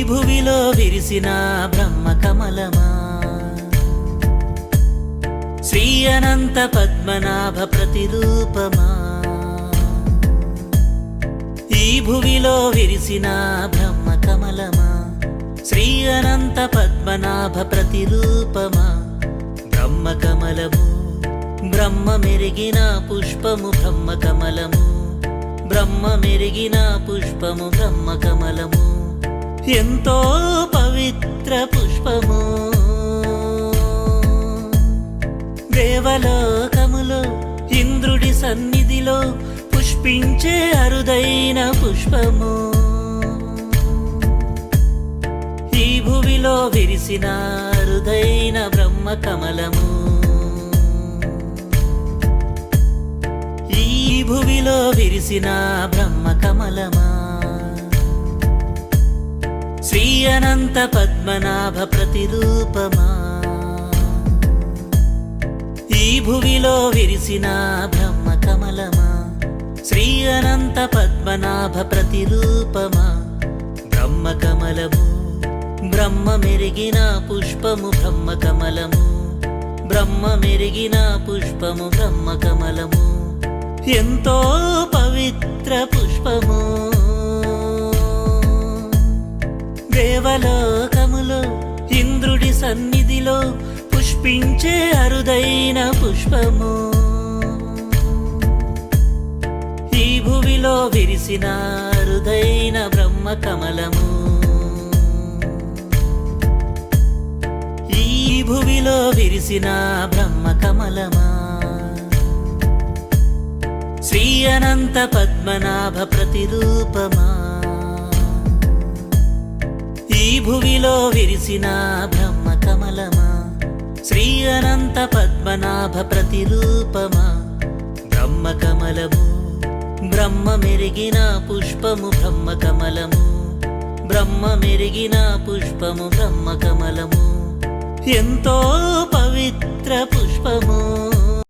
భువిలో విరిసిన బ్రహ్మ కమలమా, శ్రీ అనంత పద్మనాభ ప్రతిరూపమా. ఈ భువిలో విరిసిన బ్రహ్మ కమలమా, శ్రీ అనంత పద్మనాభ ప్రతిరూపమా. బ్రహ్మ కమలము బ్రహ్మ మెరిగిన పుష్పము, బ్రహ్మ కమలము బ్రహ్మ మెరిగిన పుష్పము, బ్రహ్మ కమలము ఎంతో పవిత్ర పుష్పము. దేవలోకములో ఇంద్రుడి సన్నిధిలో పుష్పించే అరుదైన పుష్పము. ఈ భువిలో విరిసిన అరుదైన బ్రహ్మ కమలము, ఈ భువిలో విరిసిన బ్రహ్మ కమలమా, శ్రీ అనంత పద్మనాభ ప్రతిరూపమా. ఈ భువిలో విరిసిన బ్రహ్మ కమలమా, శ్రీ అనంత పద్మనాభ ప్రతిరూపమా. బ్రహ్మ కమలము బ్రహ్మ మెరిగిన పుష్పము, బ్రహ్మ కమలము బ్రహ్మ మెరిగిన పుష్పము, బ్రహ్మ కమలము ఎంతో పవిత్ర పుష్పము. దేవలోకములో ఇంద్రుడి సన్నిధిలో పుష్పించే అరుదైన పుష్పము. ఈ భువిలో విరిసిన అరుదైన బ్రహ్మ కమలము, ఈ భువిలో విరిసిన బ్రహ్మ కమలమా, శ్రీ అనంత పద్మనాభ ప్రతిరూపమా. ఈ భువిలో విరిసిన బ్రహ్మ కమలమా, శ్రీ అనంత పద్మనాభ ప్రతిరూపమా. బ్రహ్మ కమలము బ్రహ్మ మెరిగిన పుష్పము, బ్రహ్మ కమలము బ్రహ్మ మెరిగిన పుష్పము, బ్రహ్మ కమలము ఎంతో పవిత్ర పుష్పము.